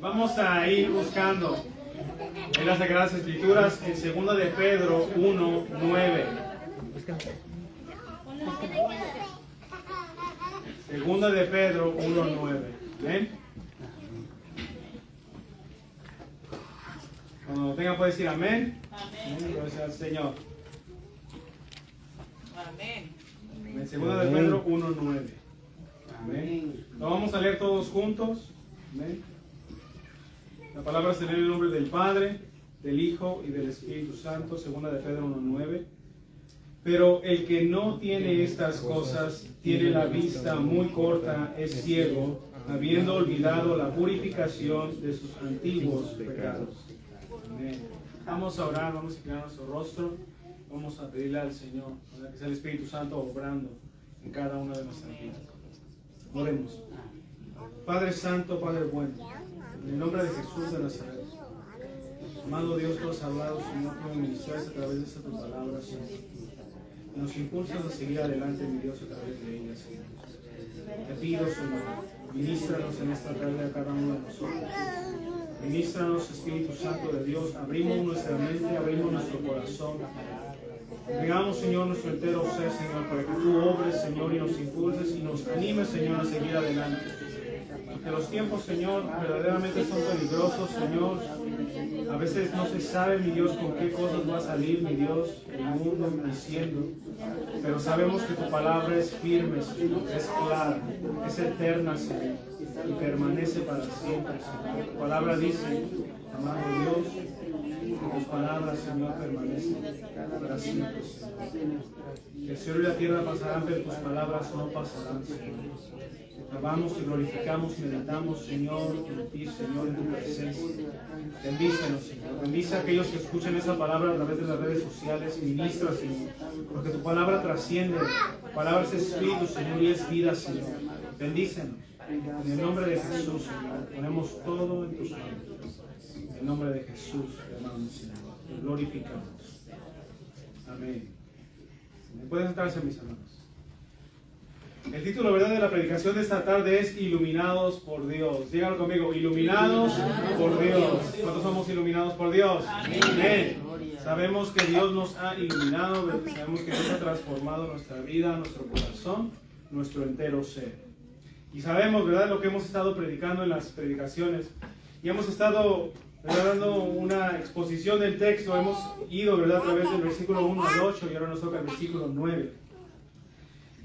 Vamos a ir buscando en las Sagradas Escrituras en 2 de Pedro 1:9. 2 de Pedro 1:9. ¿Ven? Cuando lo tenga puede decir amén. Amén. Gracias al Señor. Amén. En 2 de Pedro 1:9. Amén. Lo vamos a leer todos juntos. Amén. La palabra se lee en el nombre del Padre, del Hijo y del Espíritu Santo. 2 de Pedro 1:9. Pero el que no tiene estas cosas tiene la vista muy corta, es ciego, habiendo olvidado la purificación de sus antiguos pecados. Amén. Vamos a orar, vamos a inclinar nuestro rostro, vamos a pedirle al Señor, ¿verdad?, que sea el Espíritu Santo obrando en cada una de nuestras vidas. Oremos. Padre Santo, Padre bueno, en el nombre de Jesús de Nazaret, amado Dios, tú has hablado, Señor, tú me ministraste a través de esta tu palabra, Señor. Nos impulsas a seguir adelante, mi Dios, a través de ella, Señor. Te pido, Señor, ministranos en esta tarde a cada uno de nosotros. Ministranos, Espíritu Santo de Dios, abrimos nuestra mente, abrimos nuestro corazón. Entregamos, Señor, nuestro entero ser, Señor, para que tú obres, Señor, y nos impulses y nos animes, Señor, a seguir adelante. Porque los tiempos, Señor, verdaderamente son peligrosos, Señor. A veces no se sabe, mi Dios, con qué cosas va a salir, mi Dios, el mundo diciendo. Pero sabemos que tu palabra es firme, Señor, es clara, es eterna, Señor, y permanece para siempre, Señor. Tu palabra dice, amado Dios, que tus palabras, Señor, permanecen para siempre, Señor. Que el cielo y la tierra pasarán, pero tus palabras no pasarán, Señor. Te alabamos y glorificamos y meditamos, Señor, en ti, Señor, en tu presencia. Bendícenos, Señor. Bendice a aquellos que escuchan esta palabra a través de las redes sociales. Ministra, Señor, porque tu palabra trasciende. Tu palabra es espíritu, Señor, y es vida, Señor. Bendícenos. En el nombre de Jesús, Señor, ponemos todo en tus manos. En el nombre de Jesús, hermanos, Señor, te glorificamos. Amén. ¿Me pueden sentarse, mis hermanos? El título, ¿verdad?, de la predicación de esta tarde es Iluminados por Dios. Díganlo conmigo, iluminados por Dios. ¿Cuántos somos iluminados por Dios? Amén. Sabemos que Dios nos ha iluminado, sabemos que Dios ha transformado nuestra vida, nuestro corazón, nuestro entero ser. Y sabemos, ¿verdad?, lo que hemos estado predicando en las predicaciones. Y hemos estado, ¿verdad?, dando una exposición del texto. Hemos ido, ¿verdad?, a través del versículo 1 al 8 y ahora nos toca el versículo 9.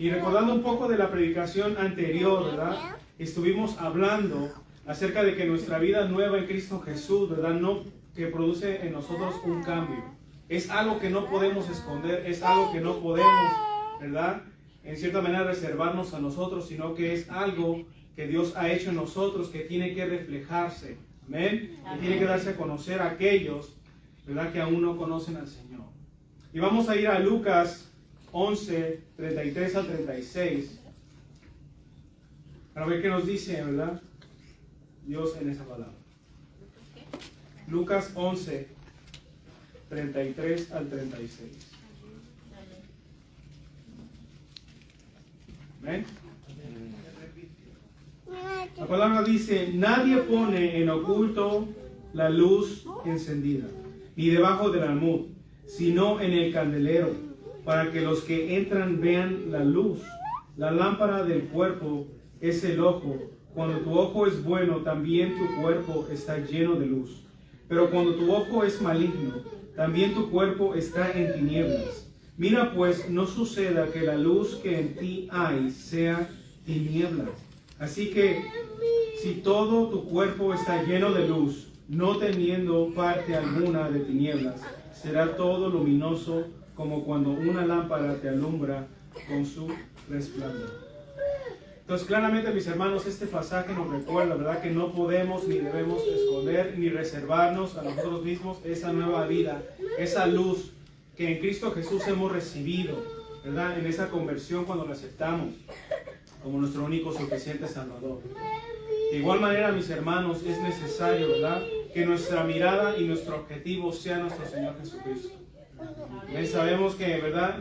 Y recordando un poco de la predicación anterior, ¿verdad?, estuvimos hablando acerca de que nuestra vida nueva en Cristo Jesús, ¿verdad?, no que produce en nosotros un cambio. Es algo que no podemos esconder, es algo que no podemos, ¿verdad?, en cierta manera reservarnos a nosotros, sino que es algo que Dios ha hecho en nosotros que tiene que reflejarse. Amén. Y tiene que darse a conocer a aquellos, ¿verdad?, que aún no conocen al Señor. Y vamos a ir a Lucas 11, 33 al 36, para ver qué nos dice, ¿verdad?, Dios en esa palabra. Lucas 11, 33 al 36. ¿Ven? La palabra dice, nadie pone en oculto la luz encendida, ni debajo del almud, sino en el candelero, para que los que entran vean la luz. La lámpara del cuerpo es el ojo. Cuando tu ojo es bueno, también tu cuerpo está lleno de luz. Pero cuando tu ojo es maligno, también tu cuerpo está en tinieblas. Mira pues, no suceda que la luz que en ti hay sea tiniebla. Así que, si todo tu cuerpo está lleno de luz, no teniendo parte alguna de tinieblas, será todo luminoso como cuando una lámpara te alumbra con su resplandor. Entonces, claramente, mis hermanos, este pasaje nos recuerda, ¿verdad?, que no podemos ni debemos esconder ni reservarnos a nosotros mismos esa nueva vida, esa luz que en Cristo Jesús hemos recibido, ¿verdad?, en esa conversión cuando lo aceptamos como nuestro único suficiente Salvador. De igual manera, mis hermanos, es necesario, ¿verdad?, que nuestra mirada y nuestro objetivo sea nuestro Señor Jesucristo. Sabemos que, ¿verdad?,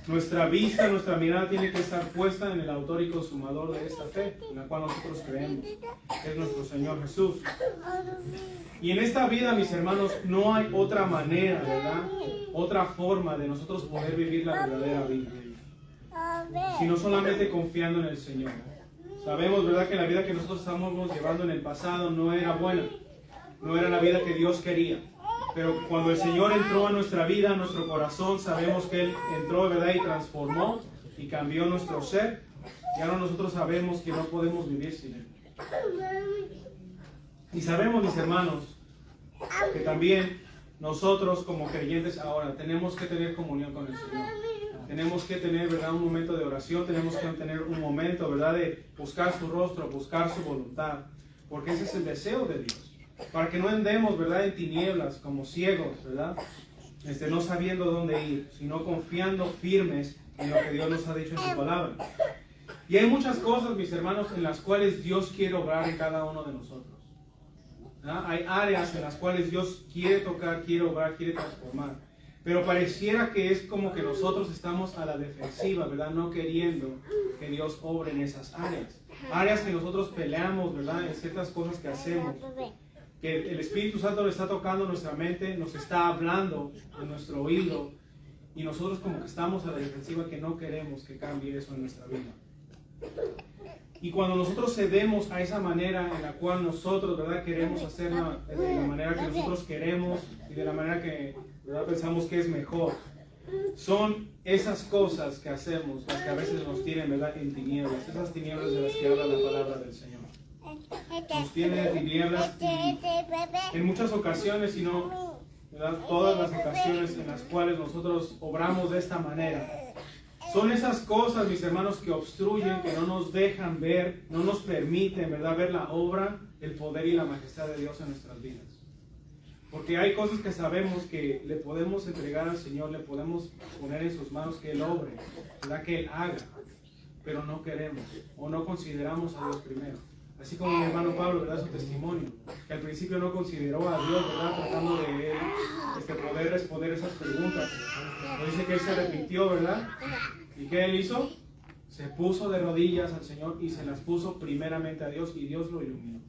Nuestra vista, nuestra mirada tiene que estar puesta en el autor y consumador de esta fe, en la cual nosotros creemos, que es nuestro Señor Jesús. Y en esta vida, mis hermanos, no hay otra manera, ¿verdad? Otra forma de nosotros poder vivir la verdadera vida, sino solamente confiando en el Señor. Sabemos, ¿verdad?, que la vida que nosotros estamos llevando en el pasado no era buena, no era la vida que Dios quería. Pero cuando el Señor entró a nuestra vida, a nuestro corazón, sabemos que Él entró, ¿verdad?, y transformó y cambió nuestro ser. Y ahora nosotros sabemos que no podemos vivir sin Él. Y sabemos, mis hermanos, que también nosotros como creyentes ahora tenemos que tener comunión con el Señor. Tenemos que tener, ¿verdad?, un momento de oración, tenemos que tener un momento, ¿verdad?, de buscar su rostro, buscar su voluntad. Porque ese es el deseo de Dios. Para que no andemos, ¿verdad?, en tinieblas, como ciegos, ¿verdad?, no sabiendo dónde ir, sino confiando firmes en lo que Dios nos ha dicho en su palabra. Y hay muchas cosas, mis hermanos, en las cuales Dios quiere obrar en cada uno de nosotros. ¿Ah? Hay áreas en las cuales Dios quiere tocar, quiere obrar, quiere transformar. Pero pareciera que es como que nosotros estamos a la defensiva, ¿verdad?, no queriendo que Dios obre en esas áreas. Áreas que nosotros peleamos, ¿verdad?, en ciertas cosas que hacemos. Que el Espíritu Santo le está tocando nuestra mente, nos está hablando en nuestro oído, y nosotros como que estamos a la defensiva, que no queremos que cambie eso en nuestra vida. Y cuando nosotros cedemos a esa manera en la cual nosotros, ¿verdad?, queremos hacerla de la manera que nosotros queremos y de la manera que, ¿verdad?, pensamos que es mejor, son esas cosas que hacemos las que a veces nos tienen, ¿verdad?, en tinieblas, esas tinieblas de las que habla la palabra del Señor. Nos tiene en tinieblas, y en muchas ocasiones, si no, ¿verdad?, todas las ocasiones en las cuales nosotros obramos de esta manera, son esas cosas, mis hermanos, que obstruyen, que no nos dejan ver, no nos permiten, ¿verdad?, ver la obra, el poder y la majestad de Dios en nuestras vidas. Porque hay cosas que sabemos que le podemos entregar al Señor, le podemos poner en sus manos que Él obre, ¿verdad?, que Él haga, pero no queremos o no consideramos a Dios primero. Así como mi hermano Pablo, ¿verdad?, su testimonio, que al principio no consideró a Dios, ¿verdad?, tratando de él poder responder esas preguntas. Pero dice que él se arrepintió, ¿verdad? ¿Y qué él hizo? Se puso de rodillas al Señor y se las puso primeramente a Dios, y Dios lo iluminó.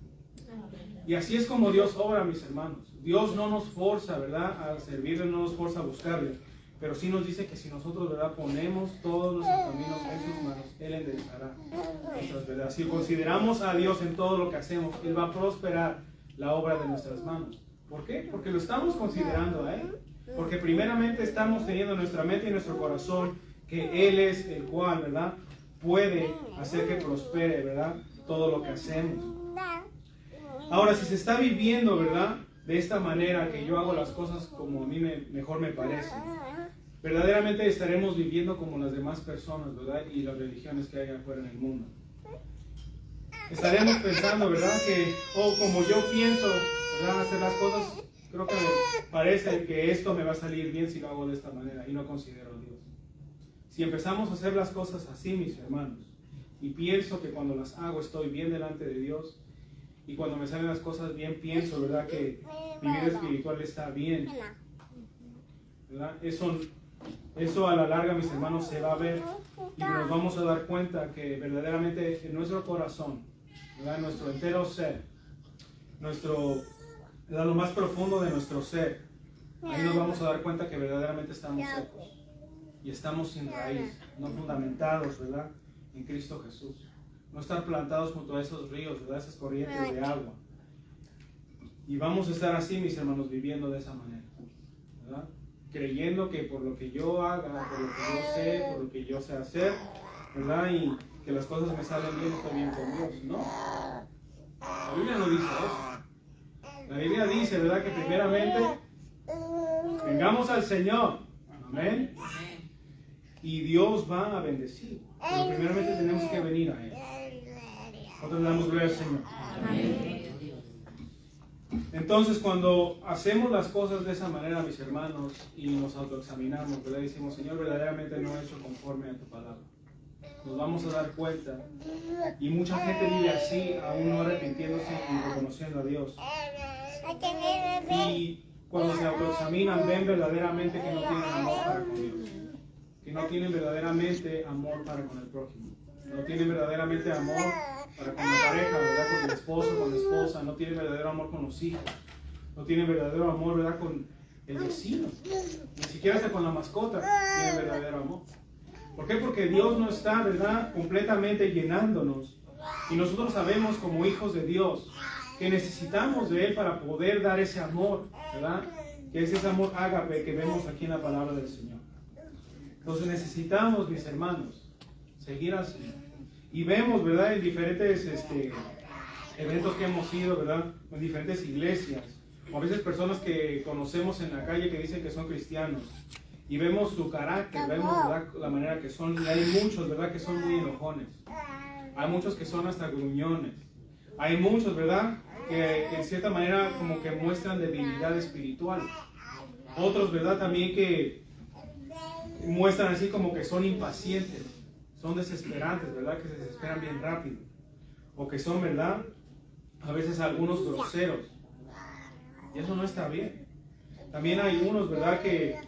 Y así es como Dios obra, mis hermanos. Dios no nos forza, ¿verdad?, a servirle, no nos forza a buscarle. Pero sí nos dice que si nosotros, ¿verdad?, ponemos todos nuestros caminos en sus manos, Él enderezará nuestras veredas. Si consideramos a Dios en todo lo que hacemos, Él va a prosperar la obra de nuestras manos. ¿Por qué? Porque lo estamos considerando a Él. Porque primeramente estamos teniendo en nuestra mente y en nuestro corazón que Él es el cual, ¿verdad?, puede hacer que prospere, ¿verdad?, todo lo que hacemos. Ahora, si se está viviendo, ¿verdad?, de esta manera, que yo hago las cosas como a mí mejor me parece, verdaderamente estaremos viviendo como las demás personas, ¿verdad?, y las religiones que hay afuera en el mundo. Estaremos pensando, ¿verdad?, que, como yo pienso, ¿verdad?, hacer las cosas, creo que me parece que esto me va a salir bien si lo hago de esta manera, y no considero a Dios. Si empezamos a hacer las cosas así, mis hermanos, y pienso que cuando las hago estoy bien delante de Dios, y cuando me salen las cosas bien, pienso, ¿verdad?, que mi vida espiritual está bien, ¿verdad? Eso a la larga, mis hermanos, se va a ver, y nos vamos a dar cuenta que verdaderamente en nuestro corazón, ¿verdad?, nuestro entero ser, ¿verdad?, lo más profundo de nuestro ser, ahí nos vamos a dar cuenta que verdaderamente estamos secos y estamos sin raíz, no fundamentados, ¿verdad?, en Cristo Jesús. No estar plantados junto a esos ríos, ¿verdad?, esas corrientes de agua. Y vamos a estar así, mis hermanos, viviendo de esa manera, ¿verdad?, creyendo que por lo que yo haga, por lo que yo sé, por lo que yo sé hacer, ¿verdad?, y que las cosas me salen bien, estoy bien con Dios. No, la Biblia no dice eso. La Biblia dice, ¿verdad?, que primeramente vengamos al Señor, amén, y Dios va a bendecir. Pero primeramente tenemos que venir a Él. Nosotros le damos gloria al Señor. Amén. Entonces, cuando hacemos las cosas de esa manera, mis hermanos, y nos autoexaminamos, ¿verdad?, decimos, Señor, verdaderamente no he hecho conforme a tu palabra, nos vamos a dar cuenta. Y mucha gente vive así, aún no arrepintiéndose y reconociendo a Dios. Y cuando se autoexaminan, ven verdaderamente que no tienen amor para con Dios, que no tienen verdaderamente amor para con el prójimo. No tienen verdaderamente amor para con la pareja, ¿verdad? Con el esposo, con la esposa. No tienen verdadero amor con los hijos. No tienen verdadero amor, ¿verdad? Con el vecino. Ni siquiera hasta con la mascota tienen verdadero amor. ¿Por qué? Porque Dios no está, ¿verdad?, completamente llenándonos. Y nosotros sabemos como hijos de Dios que necesitamos de Él para poder dar ese amor, ¿verdad? Que es ese amor ágape que vemos aquí en la palabra del Señor. Entonces necesitamos, mis hermanos, seguir al Señor. Y vemos, ¿verdad?, en diferentes eventos que hemos ido, ¿verdad?, en diferentes iglesias, o a veces personas que conocemos en la calle que dicen que son cristianos, y vemos su carácter, vemos, ¿verdad?, la manera que son, y hay muchos, ¿verdad?, que son muy enojones. Hay muchos que son hasta gruñones. Hay muchos, ¿verdad?, que en cierta manera como que muestran debilidad espiritual. Otros, ¿verdad?, también que muestran así como que son impacientes, son desesperantes, ¿verdad?, que se desesperan bien rápido. O que son, ¿verdad?, a veces algunos groseros. Y eso no está bien. También hay unos, ¿verdad?, que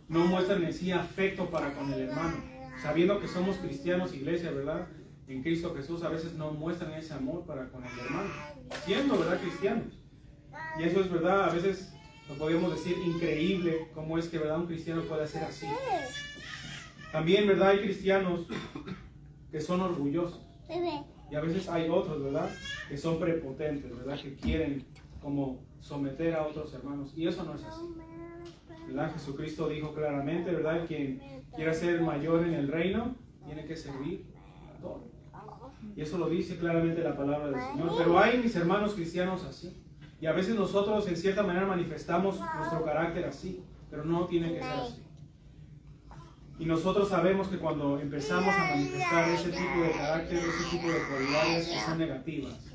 no muestran en sí afecto para con el hermano. Sabiendo que somos cristianos, iglesia, ¿verdad?, en Cristo Jesús, a veces no muestran ese amor para con el hermano, siendo, ¿verdad?, cristianos. Y eso es, ¿verdad?, a veces lo podemos decir increíble, cómo es que, ¿verdad?, un cristiano puede ser así. También, ¿verdad?, hay cristianos que son orgullosos. Y a veces hay otros, ¿verdad?, que son prepotentes, ¿verdad?, que quieren como someter a otros hermanos. Y eso no es así, ¿verdad? Jesucristo dijo claramente, ¿verdad?, quien quiera ser mayor en el reino, tiene que servir a todos. Y eso lo dice claramente la palabra del Señor. Pero hay, mis hermanos cristianos, así. Y a veces nosotros en cierta manera manifestamos nuestro carácter así, pero no tiene que ser así. Y nosotros sabemos que cuando empezamos a manifestar ese tipo de carácter, ese tipo de cualidades que son negativas,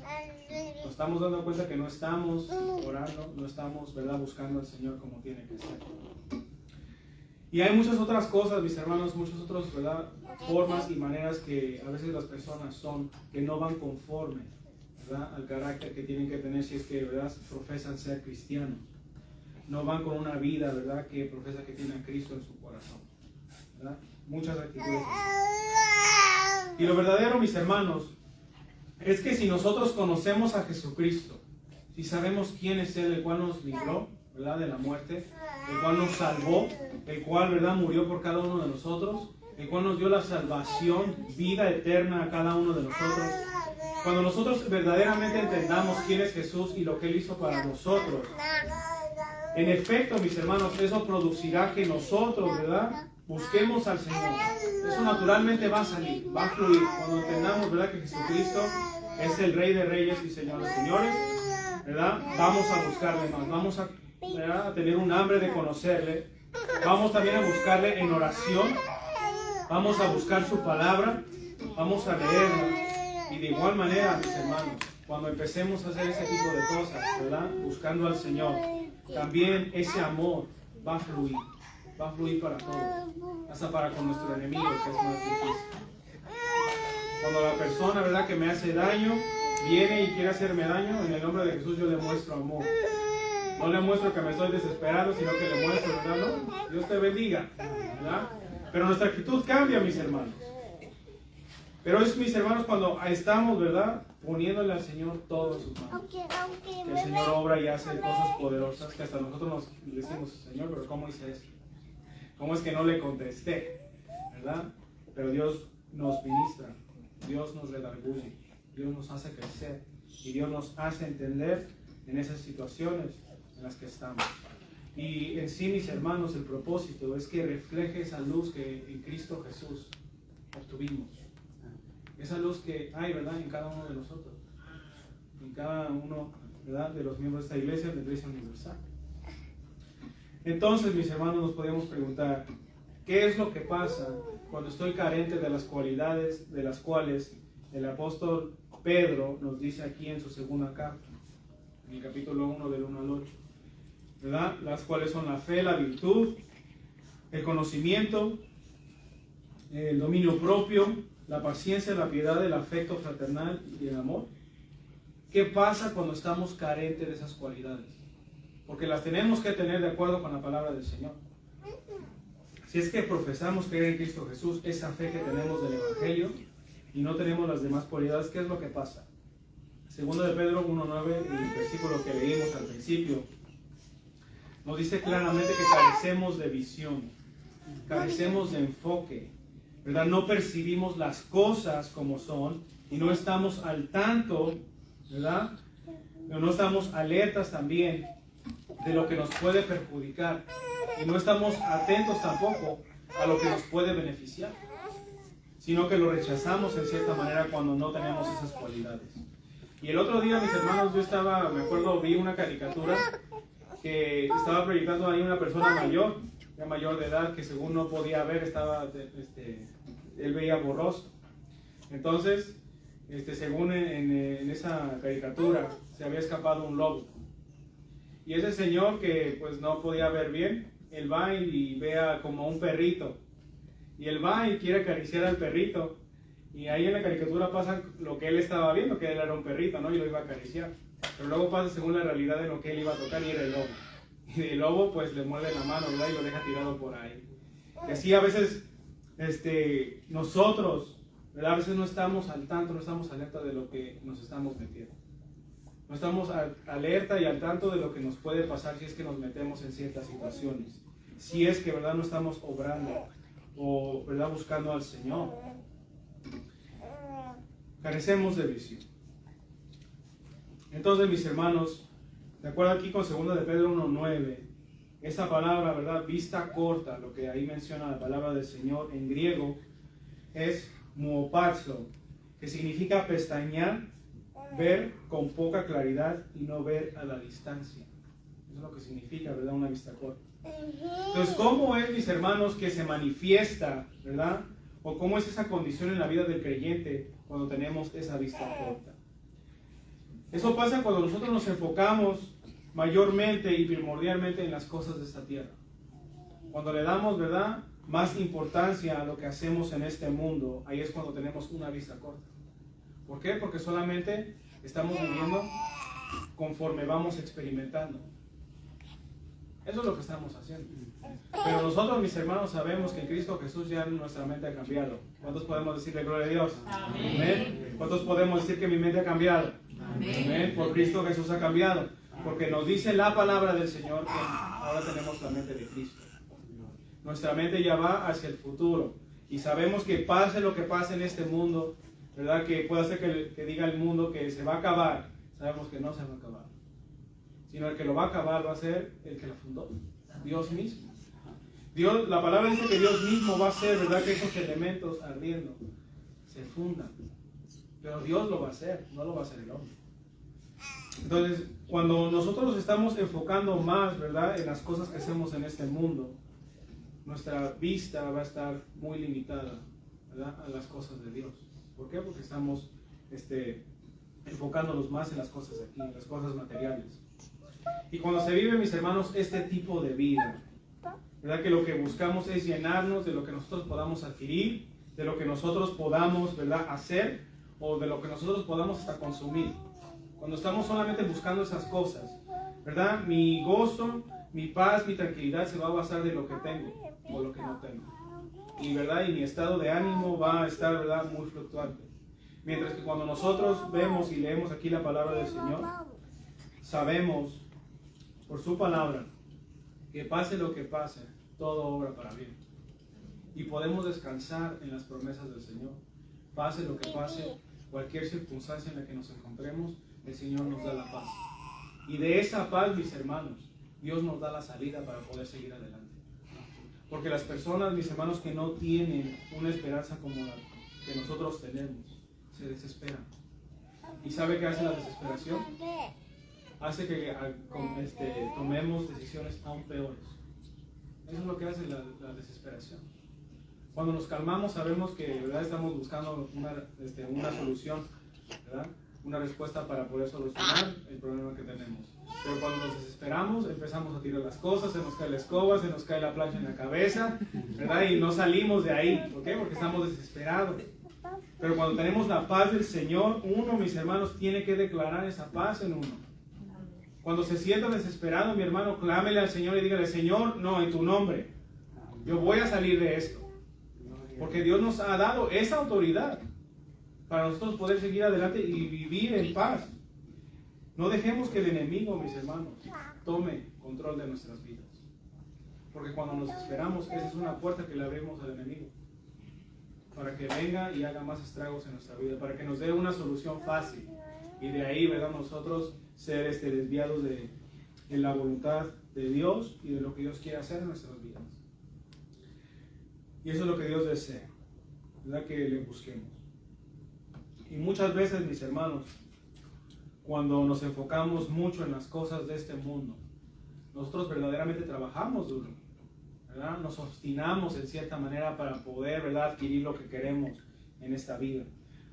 nos estamos dando cuenta que no estamos orando, no estamos, ¿verdad?, buscando al Señor como tiene que ser. Y hay muchas otras cosas, mis hermanos, muchas otras, ¿verdad?, formas y maneras que a veces las personas son, que no van conforme, ¿verdad?, al carácter que tienen que tener si es que, ¿verdad?, profesan ser cristianos. No van con una vida, ¿verdad?, que profesa que tiene a Cristo en su corazón, ¿verdad? Muchas actitudes. Y lo verdadero, mis hermanos, es que si nosotros conocemos a Jesucristo, si sabemos quién es Él, el cual nos libró, ¿verdad?, de la muerte, el cual nos salvó, el cual, ¿verdad?, murió por cada uno de nosotros, el cual nos dio la salvación, vida eterna a cada uno de nosotros. Cuando nosotros verdaderamente entendamos quién es Jesús y lo que Él hizo para nosotros, en efecto, mis hermanos, eso producirá que nosotros, ¿verdad?, busquemos al Señor. Eso naturalmente va a salir, va a fluir. Cuando entendamos, ¿verdad?, que Jesucristo es el Rey de Reyes y Señor de Señores, ¿verdad?, vamos a buscarle más, vamos a, ¿verdad?, a tener un hambre de conocerle. Vamos también a buscarle en oración, vamos a buscar su palabra, vamos a leerla. Y de igual manera, mis hermanos, cuando empecemos a hacer ese tipo de cosas, ¿verdad?, buscando al Señor, también ese amor va a fluir para todos, hasta para con nuestro enemigo, que es más difícil. Cuando la persona, ¿verdad?, que me hace daño, viene y quiere hacerme daño, en el nombre de Jesús yo le muestro amor. No le muestro que me estoy desesperado, sino que le muestro, ¿verdad?, no, Dios te bendiga, ¿verdad? Pero nuestra actitud cambia, mis hermanos. Pero es, mis hermanos, cuando estamos, ¿verdad?, poniéndole al Señor todo en sus manos. Que el Señor obra y hace cosas poderosas que hasta nosotros nos decimos, Señor, pero ¿cómo hice eso? ¿Cómo es que no le contesté? ¿Verdad? Pero Dios nos ministra, Dios nos redarguye, Dios nos hace crecer y Dios nos hace entender en esas situaciones en las que estamos. Y en sí, mis hermanos, el propósito es que refleje esa luz que en Cristo Jesús obtuvimos. Esa luz que hay, ¿verdad?, en cada uno de nosotros. En cada uno, ¿verdad?, de los miembros de esta iglesia, de la Iglesia Universal. Entonces, mis hermanos, nos podemos preguntar, ¿qué es lo que pasa cuando estoy carente de las cualidades de las cuales el apóstol Pedro nos dice aquí en su segunda carta, en el capítulo 1 del 1 al 8? ¿Verdad? Las cuales son la fe, la virtud, el conocimiento, el dominio propio, la paciencia, la piedad, el afecto fraternal y el amor. ¿Qué pasa cuando estamos carentes de esas cualidades? Porque las tenemos que tener de acuerdo con la palabra del Señor. Si es que profesamos creer en Cristo Jesús, esa fe que tenemos del Evangelio, y no tenemos las demás cualidades, ¿qué es lo que pasa? Segundo de Pedro 1:9, el versículo que leímos al principio, nos dice claramente que carecemos de visión, carecemos de enfoque, ¿verdad? No percibimos las cosas como son y no estamos al tanto, ¿verdad? No estamos alertas también de lo que nos puede perjudicar y no estamos atentos tampoco a lo que nos puede beneficiar, sino que lo rechazamos en cierta manera cuando no tenemos esas cualidades. Y el otro día, mis hermanos, me acuerdo, vi una caricatura que estaba proyectando ahí una persona mayor, ya mayor de edad, que según no podía ver, él veía borroso. Entonces, según en esa caricatura, se había escapado un lobo. Y ese señor que pues no podía ver bien, él va y ve como un perrito. Y él va y quiere acariciar al perrito. Y ahí en la caricatura pasa lo que él estaba viendo, que él era un perrito, ¿no? Y lo iba a acariciar. Pero luego pasa según la realidad de lo que él iba a tocar y era el lobo. Y el lobo pues le muerde la mano, ¿verdad? Y lo deja tirado por ahí. Y así a veces nosotros, ¿verdad? A veces no estamos al tanto, no estamos alerta de lo que nos estamos metiendo. No estamos alerta y al tanto de lo que nos puede pasar si es que nos metemos en ciertas situaciones. Si es que, ¿verdad? No estamos obrando o, ¿verdad? Buscando al Señor. Carecemos de visión. Entonces, mis hermanos, de acuerdo aquí con 2 de Pedro 1:9, esta palabra, ¿verdad? Vista corta, lo que ahí menciona la palabra del Señor en griego, es muoparzo, que significa pestañear, ver con poca claridad y no ver a la distancia. Eso es lo que significa, ¿verdad? Una vista corta. Entonces, ¿cómo es, mis hermanos, que se manifiesta, ¿verdad? O cómo es esa condición en la vida del creyente cuando tenemos esa vista corta. Eso pasa cuando nosotros nos enfocamos mayormente y primordialmente en las cosas de esta tierra. Cuando le damos, ¿verdad?, más importancia a lo que hacemos en este mundo, ahí es cuando tenemos una vista corta. ¿Por qué? Porque solamente estamos viviendo conforme vamos experimentando. Eso es lo que estamos haciendo. Pero nosotros, mis hermanos, sabemos que en Cristo Jesús ya nuestra mente ha cambiado. ¿Cuántos podemos decirle gloria a Dios? Amén. ¿Amén? ¿Cuántos podemos decir que mi mente ha cambiado? Amén. Amén. Por Cristo Jesús ha cambiado. Porque nos dice la palabra del Señor que ahora tenemos la mente de Cristo. Nuestra mente ya va hacia el futuro. Y sabemos que pase lo que pase en este mundo, ¿verdad? Que puede ser que diga el mundo que se va a acabar. Sabemos que no se va a acabar. Sino el que lo va a acabar va a ser el que lo fundó, Dios mismo. Dios, la palabra dice que Dios mismo va a hacer, ¿verdad?, que esos elementos ardiendo se fundan. Pero Dios lo va a hacer, no lo va a hacer el hombre. Entonces, cuando nosotros nos estamos enfocando más, ¿verdad?, en las cosas que hacemos en este mundo, nuestra vista va a estar muy limitada, ¿verdad?, a las cosas de Dios. ¿Por qué? Porque estamos enfocándonos más en las cosas de aquí, en las cosas materiales. Y cuando se vive, mis hermanos, este tipo de vida, ¿verdad?, que lo que buscamos es llenarnos de lo que nosotros podamos adquirir, de lo que nosotros podamos, ¿verdad?, hacer, o de lo que nosotros podamos hasta consumir. Cuando estamos solamente buscando esas cosas, ¿verdad?, mi gozo, mi paz, mi tranquilidad se va a basar de lo que tengo o lo que no tengo. Y, ¿verdad?, y mi estado de ánimo va a estar, ¿verdad?, muy fluctuante. Mientras que cuando nosotros vemos y leemos aquí la palabra del Señor, sabemos por su palabra que pase lo que pase, todo obra para bien. Y podemos descansar en las promesas del Señor. Pase lo que pase, cualquier circunstancia en la que nos encontremos, el Señor nos da la paz. Y de esa paz, mis hermanos, Dios nos da la salida para poder seguir adelante. Porque las personas, mis hermanos, que no tienen una esperanza como la que nosotros tenemos, se desesperan. ¿Y sabe qué hace la desesperación? Hace que tomemos decisiones aún peores. Eso es lo que hace la desesperación. Cuando nos calmamos sabemos que, ¿verdad?, estamos buscando una solución, ¿verdad?, una respuesta para poder solucionar el problema que tenemos. Pero cuando nos desesperamos empezamos a tirar las cosas, se nos cae la escoba, se nos cae la plancha en la cabeza, ¿verdad?, y no salimos de ahí. ¿Por qué? Porque estamos desesperados. Pero cuando tenemos la paz del Señor, uno, mis hermanos, tiene que declarar esa paz en uno. Cuando se sienta desesperado, mi hermano, clámele al Señor y dígale: Señor, no, en tu nombre. Yo voy a salir de esto. Porque Dios nos ha dado esa autoridad para nosotros poder seguir adelante y vivir en paz. No dejemos que el enemigo, mis hermanos, tome control de nuestras vidas. Porque cuando nos esperamos, esa es una puerta que le abrimos al enemigo. Para que venga y haga más estragos en nuestra vida. Para que nos dé una solución fácil. Y de ahí, ¿verdad? Nosotros ser desviados de la voluntad de Dios y de lo que Dios quiere hacer en nuestras vidas. Y eso es lo que Dios desea, ¿verdad? Que le busquemos. Y muchas veces, mis hermanos, cuando nos enfocamos mucho en las cosas de este mundo, nosotros verdaderamente trabajamos duro, ¿verdad? Nos obstinamos en cierta manera para poder, ¿verdad?, adquirir lo que queremos en esta vida.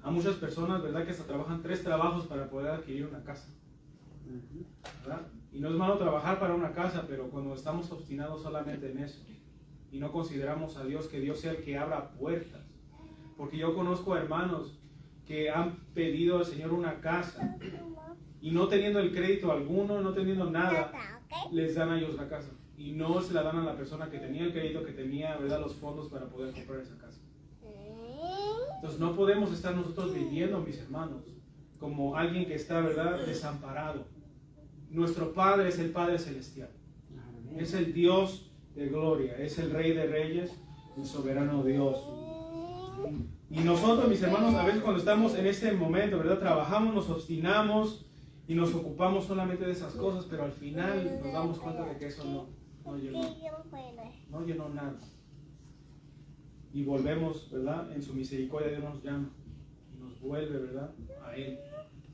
Hay muchas personas, ¿verdad?, que hasta trabajan 3 trabajos para poder adquirir una casa, ¿verdad? Y no es malo trabajar para una casa, pero cuando estamos obstinados solamente en eso y no consideramos a Dios, que Dios sea el que abra puertas. Porque yo conozco hermanos que han pedido al Señor una casa y no teniendo el crédito alguno, no teniendo nada, les dan a ellos la casa. Y no se la dan a la persona que tenía el crédito, que tenía, ¿verdad?, los fondos para poder comprar esa casa. Entonces no podemos estar nosotros viviendo, mis hermanos, como alguien que está, ¿verdad?, desamparado. Nuestro Padre es el Padre Celestial. Es el Dios de gloria, es el Rey de Reyes, el soberano Dios. Y nosotros, mis hermanos, a veces cuando estamos en este momento, ¿verdad?, trabajamos, nos obstinamos y nos ocupamos solamente de esas cosas, pero al final nos damos cuenta de que eso no llenó nada. Y volvemos, ¿verdad?, en su misericordia Dios nos llama y nos vuelve, ¿verdad?, a Él.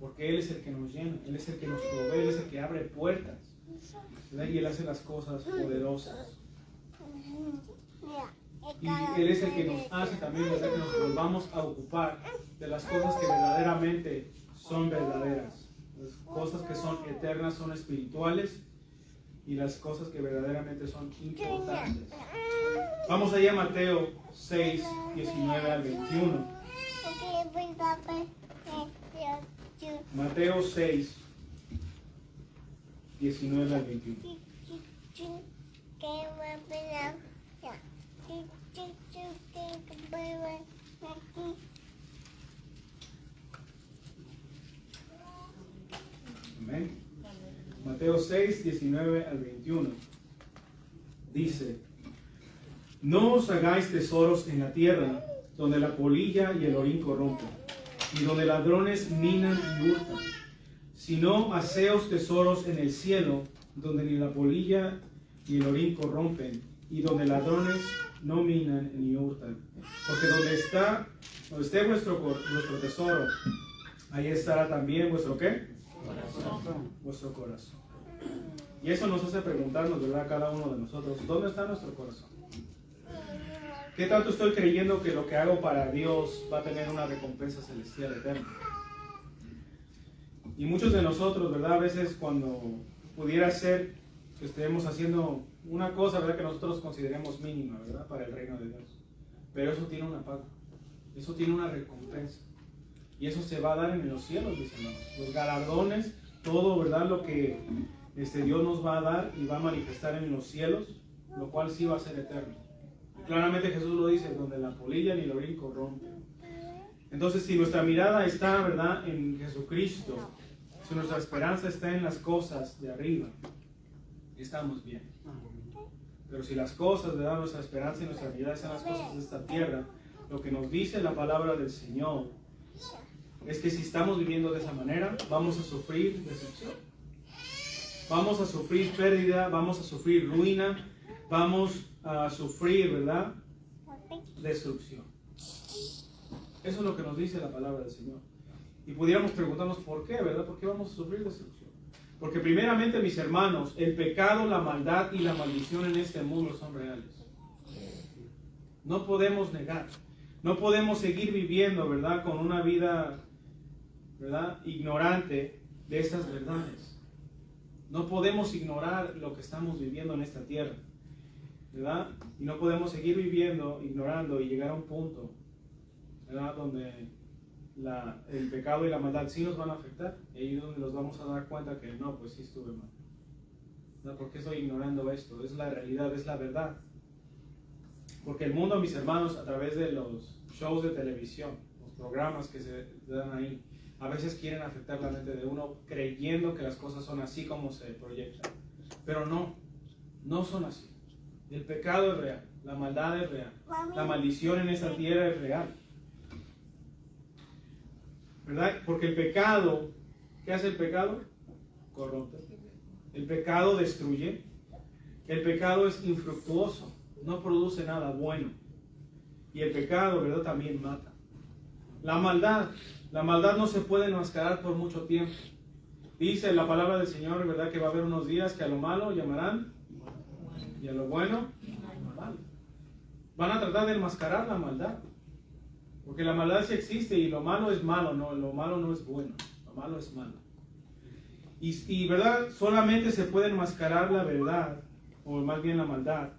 Porque Él es el que nos llena, Él es el que nos provee, Él es el que abre puertas, ¿verdad? Y Él hace las cosas poderosas. Y Él es el que nos hace también, ¿verdad?, que nos volvamos a ocupar de las cosas que verdaderamente son verdaderas. Las cosas que son eternas son espirituales y las cosas que verdaderamente son importantes. Vamos allá a Mateo 6, 19 al 21. Mateo 6, 19 al 21. Amén. Mateo 6, 19 al 21. Dice: No os hagáis tesoros en la tierra, donde la polilla y el orín corrompen, y donde ladrones minan y hurtan, sino haceos tesoros en el cielo, donde ni la polilla ni el orín corrompen, y donde ladrones no minan ni hurtan. Porque donde esté vuestro tesoro, ahí estará también vuestro ¿qué? Corazón. Vuestro corazón. Y eso nos hace preguntarnos, ¿verdad?, cada uno de nosotros, ¿dónde está nuestro corazón? ¿Qué tanto estoy creyendo que lo que hago para Dios va a tener una recompensa celestial eterna? Y muchos de nosotros, ¿verdad?, a veces cuando pudiera ser que estemos haciendo una cosa, ¿verdad?, que nosotros consideremos mínima, ¿verdad?, para el reino de Dios. Pero eso tiene una paga, eso tiene una recompensa. Y eso se va a dar en los cielos, mis hermanos. Los galardones, todo, ¿verdad?, lo que Dios nos va a dar y va a manifestar en los cielos, lo cual sí va a ser eterno. Claramente Jesús lo dice, donde la polilla ni el orín corrompen. Entonces, si nuestra mirada está, ¿verdad?, en Jesucristo, si nuestra esperanza está en las cosas de arriba, estamos bien. Pero si las cosas, ¿verdad?, nuestra esperanza y nuestra mirada están en las cosas de esta tierra, lo que nos dice la palabra del Señor es que si estamos viviendo de esa manera, vamos a sufrir decepción. Vamos a sufrir pérdida, vamos a sufrir ruina, vamos a sufrir, ¿verdad?, destrucción. Eso es lo que nos dice la palabra del Señor. Y pudiéramos preguntarnos por qué, ¿verdad? ¿Por qué vamos a sufrir destrucción? Porque primeramente, mis hermanos, el pecado, la maldad y la maldición en este mundo son reales. No podemos negar. No podemos seguir viviendo, ¿verdad?, con una vida, ¿verdad?, ignorante de estas verdades. No podemos ignorar lo que estamos viviendo en esta tierra, ¿verdad? Y no podemos seguir viviendo, ignorando y llegar a un punto, ¿verdad?, donde el pecado y la maldad sí nos van a afectar. Y ahí es donde nos vamos a dar cuenta que no, pues sí estuve mal. ¿Por qué estoy ignorando esto? Es la realidad, es la verdad. Porque el mundo, mis hermanos, a través de los shows de televisión, los programas que se dan ahí, a veces quieren afectar la mente de uno creyendo que las cosas son así como se proyectan. Pero no son así. El pecado es real, la maldad es real, la maldición en esta tierra es real. ¿Verdad? Porque el pecado, ¿qué hace el pecado? Corrompe. El pecado destruye. El pecado es infructuoso, no produce nada bueno. Y el pecado, ¿verdad? También mata. La maldad no se puede enmascarar por mucho tiempo. Dice la palabra del Señor, ¿verdad? Que va a haber unos días que a lo malo llamarán y a lo bueno mal. Van a tratar de enmascarar la maldad. Porque la maldad sí existe y lo malo es malo, no, lo malo no es bueno, lo malo es malo. Y ¿verdad? Solamente se puede enmascarar la verdad, o más bien la maldad,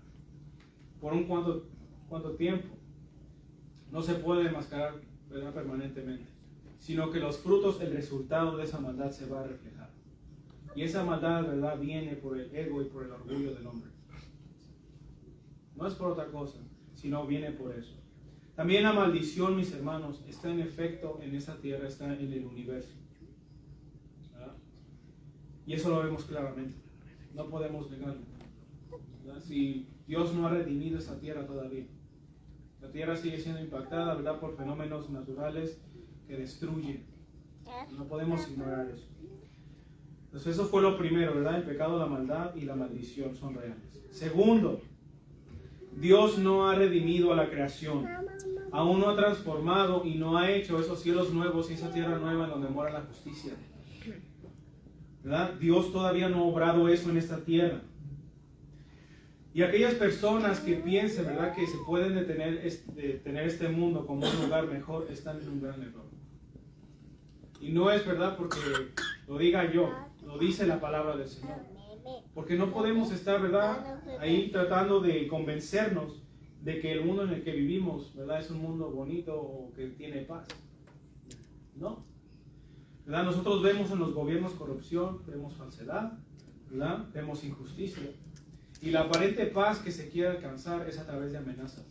por un cuánto tiempo. No se puede enmascarar, ¿verdad? Permanentemente, sino que los frutos, el resultado de esa maldad se va a reflejar. Y esa maldad, ¿verdad? Viene por el ego y por el orgullo del hombre. No es por otra cosa, sino viene por eso. También la maldición, mis hermanos, está en efecto en esta tierra, está en el universo. ¿Verdad? Y eso lo vemos claramente. No podemos negarlo. ¿Verdad? Si Dios no ha redimido esta tierra todavía, la tierra sigue siendo impactada, ¿verdad? Por fenómenos naturales que destruyen. No podemos ignorar eso. Entonces eso fue lo primero, ¿verdad? El pecado, la maldad y la maldición son reales. Segundo, Dios no ha redimido a la creación. Aún no ha transformado y no ha hecho esos cielos nuevos y esa tierra nueva en donde mora la justicia. ¿Verdad? Dios todavía no ha obrado eso en esta tierra. Y aquellas personas que piensen, ¿verdad?, que se pueden tener este mundo como un lugar mejor, están en un gran error. Y no es verdad porque lo diga yo, lo dice la palabra del Señor. Porque no podemos estar, ¿verdad?, ahí tratando de convencernos de que el mundo en el que vivimos, ¿verdad?, es un mundo bonito o que tiene paz. No. ¿Verdad? Nosotros vemos en los gobiernos corrupción, vemos falsedad, ¿verdad?, vemos injusticia. Y la aparente paz que se quiere alcanzar es a través de amenazas.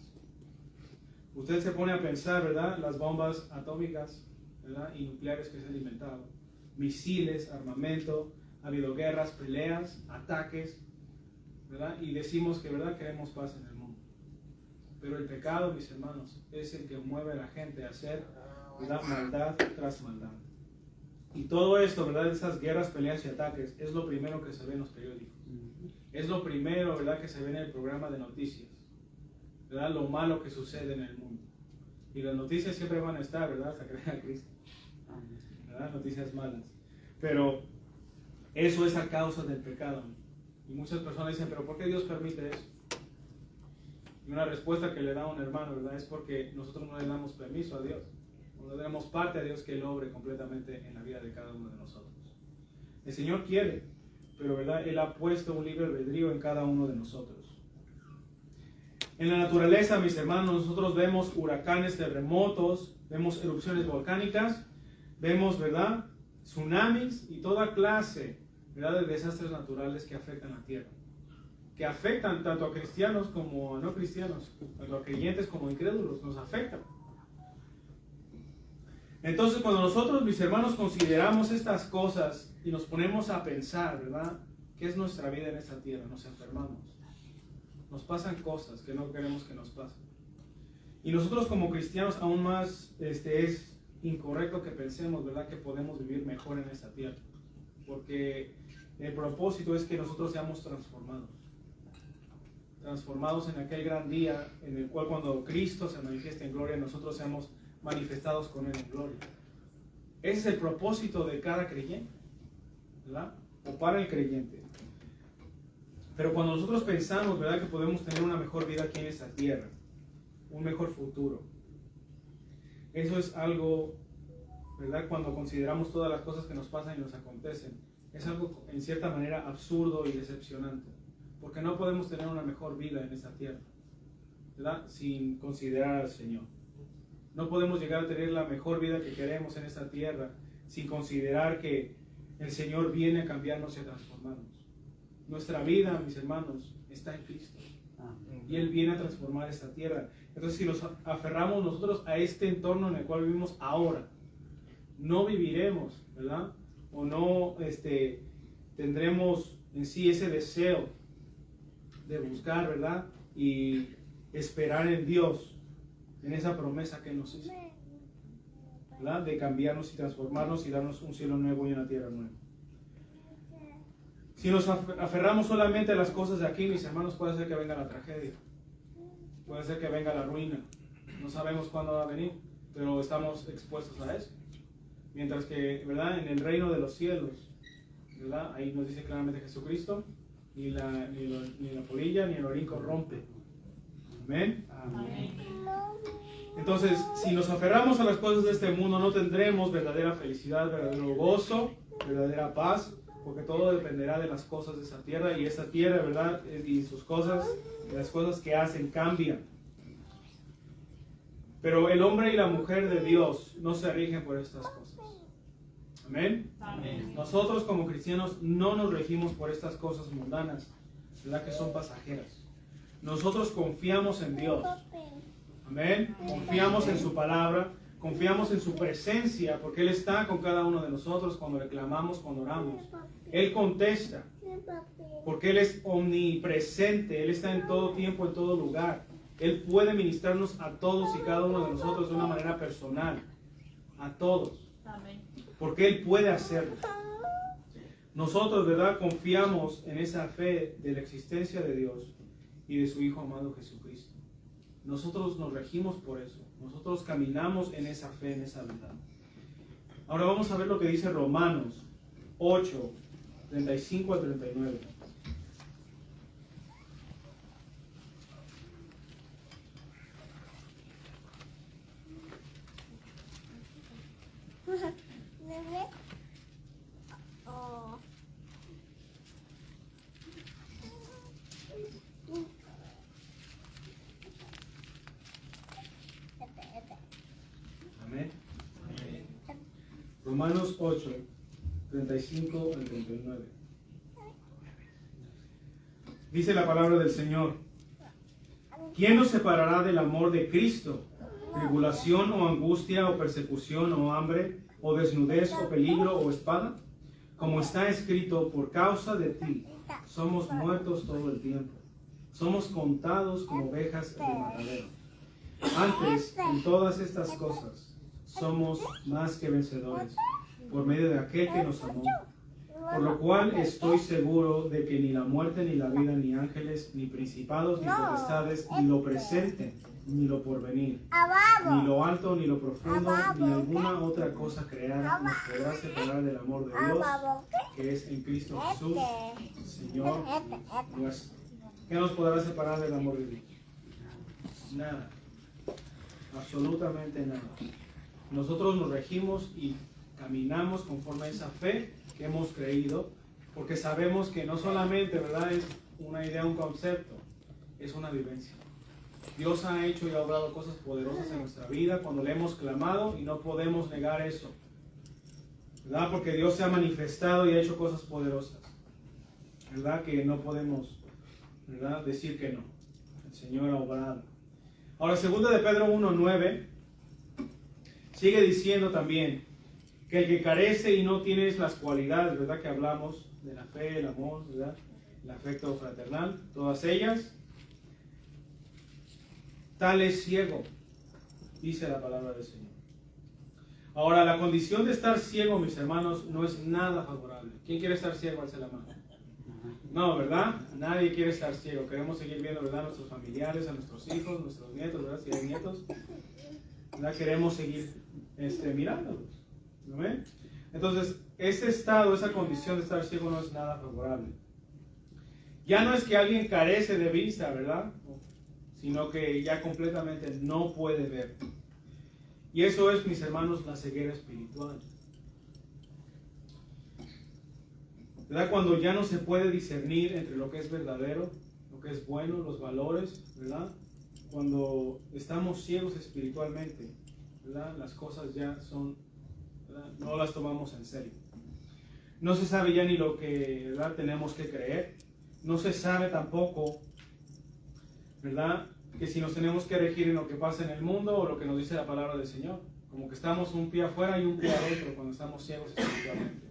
Usted se pone a pensar, ¿verdad?, las bombas atómicas, ¿verdad?, y nucleares que se han inventado, misiles, armamento, ha habido guerras, peleas, ataques, ¿verdad? Y decimos que, ¿verdad?, queremos paz en el mundo. Pero el pecado, mis hermanos, es el que mueve a la gente a hacer, ¿verdad?, maldad tras maldad. Y todo esto, ¿verdad?, esas guerras, peleas y ataques, es lo primero que se ve en los periódicos. Es lo primero, ¿verdad?, que se ve en el programa de noticias, ¿verdad?, lo malo que sucede en el mundo. Y las noticias siempre van a estar, ¿verdad?, hasta que venga Cristo, ¿verdad?, noticias malas. Pero eso es a causa del pecado. Y muchas personas dicen, ¿pero por qué Dios permite eso? Y una respuesta que le da un hermano, ¿verdad?, es porque nosotros no le damos permiso a Dios. No le damos parte a Dios que Él obre completamente en la vida de cada uno de nosotros. El Señor quiere, pero, ¿verdad?, Él ha puesto un libre albedrío en cada uno de nosotros. En la naturaleza, mis hermanos, nosotros vemos huracanes, terremotos, vemos erupciones volcánicas, vemos, ¿verdad?, tsunamis y toda clase, ¿verdad?, de desastres naturales que afectan la tierra. Que afectan tanto a cristianos como a no cristianos, tanto a creyentes como a incrédulos, nos afectan. Entonces, cuando nosotros, mis hermanos, consideramos estas cosas y nos ponemos a pensar, ¿verdad?, ¿qué es nuestra vida en esta tierra? Nos enfermamos. Nos pasan cosas que no queremos que nos pasen. Y nosotros como cristianos aún más es incorrecto que pensemos, ¿verdad?, que podemos vivir mejor en esta tierra. Porque el propósito es que nosotros seamos transformados. Transformados en aquel gran día en el cual cuando Cristo se manifieste en gloria, nosotros seamos manifestados con Él en gloria. Ese es el propósito de cada creyente, ¿verdad?, o para el creyente. Pero cuando nosotros pensamos, ¿verdad?, que podemos tener una mejor vida aquí en esta tierra, un mejor futuro, eso es algo, ¿verdad?, cuando consideramos todas las cosas que nos pasan y nos acontecen, es algo en cierta manera absurdo y decepcionante, porque no podemos tener una mejor vida en esta tierra, ¿verdad?, sin considerar al Señor. No podemos llegar a tener la mejor vida que queremos en esta tierra sin considerar que el Señor viene a cambiarnos y a transformarnos. Nuestra vida, mis hermanos, está en Cristo. Y Él viene a transformar esta tierra. Entonces, si nos aferramos nosotros a este entorno en el cual vivimos ahora, no viviremos, ¿verdad? O no tendremos en sí ese deseo de buscar, ¿verdad? Y esperar en Dios, en esa promesa que nos hizo, ¿verdad? De cambiarnos y transformarnos y darnos un cielo nuevo y una tierra nueva. Si nos aferramos solamente a las cosas de aquí, mis hermanos, puede ser que venga la tragedia, puede ser que venga la ruina. No sabemos cuándo va a venir, pero estamos expuestos a eso. Mientras que, ¿verdad? En el reino de los cielos, ¿verdad? Ahí nos dice claramente Jesucristo, ni la polilla ni el orín corrompe. Amén. Amén. Entonces, si nos aferramos a las cosas de este mundo, no tendremos verdadera felicidad, verdadero gozo, verdadera paz, porque todo dependerá de las cosas de esa tierra, y esta tierra, ¿verdad? Y sus cosas, las cosas que hacen, cambian. Pero el hombre y la mujer de Dios no se rigen por estas cosas. Amén. Amén. Nosotros como cristianos no nos regimos por estas cosas mundanas, ¿verdad? Que son pasajeras. Nosotros confiamos en Dios. Amén. Confiamos en su palabra, confiamos en su presencia, porque Él está con cada uno de nosotros cuando le clamamos, cuando oramos. Él contesta, porque Él es omnipresente, Él está en todo tiempo, en todo lugar. Él puede ministrarnos a todos y cada uno de nosotros de una manera personal, a todos, porque Él puede hacerlo. Nosotros, ¿verdad?, confiamos en esa fe de la existencia de Dios y de su Hijo amado Jesucristo. Nosotros nos regimos por eso. Nosotros caminamos en esa fe, en esa verdad. Ahora vamos a ver lo que dice Romanos 8, 35 al 39. Amén. Romanos 8, 35 al 39. Dice la palabra del Señor: ¿quién nos separará del amor de Cristo? ¿Tribulación o angustia o persecución o hambre o desnudez o peligro o espada? Como está escrito, por causa de ti somos muertos todo el tiempo. Somos contados como ovejas de matadero. Antes, en todas estas cosas, somos más que vencedores por medio de aquel que nos amó. Por lo cual estoy seguro de que ni la muerte, ni la vida, ni ángeles, ni principados, ni potestades, ni lo presente, ni lo porvenir, ni lo alto, ni lo profundo, ni alguna otra cosa creada nos podrá separar del amor de Dios, que es en Cristo Jesús, Señor nuestro. ¿Qué nos podrá separar del amor de Dios? Nada. Absolutamente nada. Nosotros nos regimos y caminamos conforme a esa fe que hemos creído, porque sabemos que no solamente, ¿verdad?, es una idea, un concepto, es una vivencia. Dios ha hecho y ha obrado cosas poderosas en nuestra vida cuando le hemos clamado, y no podemos negar eso, ¿verdad? Porque Dios se ha manifestado y ha hecho cosas poderosas, ¿verdad? Que no podemos, ¿verdad?, decir que no. El Señor ha obrado. Ahora, 2 de Pedro 1:9 sigue diciendo también que el que carece y no tiene las cualidades, ¿verdad?, que hablamos de la fe, el amor, ¿verdad?, el afecto fraternal, todas ellas, tal es ciego, dice la palabra del Señor. Ahora, la condición de estar ciego, mis hermanos, no es nada favorable. ¿Quién quiere estar ciego? Alce la mano. No, ¿verdad? Nadie quiere estar ciego. Queremos seguir viendo, ¿verdad?, a nuestros familiares, a nuestros hijos, nuestros nietos, ¿verdad?, si hay nietos, ¿verdad? Queremos seguir mirándolos. ¿Amén? Entonces, ese estado, esa condición de estar ciego no es nada favorable. Ya no es que alguien carece de vista, ¿verdad?, sino que ya completamente no puede ver. Y eso es, mis hermanos, la ceguera espiritual. ¿Verdad? Cuando ya no se puede discernir entre lo que es verdadero, lo que es bueno, los valores, ¿verdad? Cuando estamos ciegos espiritualmente, ¿verdad?, las cosas ya son, ¿verdad?, no las tomamos en serio. No se sabe ya ni lo que, ¿verdad?, tenemos que creer. No se sabe tampoco ¿verdad? Que si nos tenemos que regir en lo que pasa en el mundo o lo que nos dice la palabra del Señor. Como que estamos un pie afuera y un pie adentro cuando estamos ciegos espiritualmente.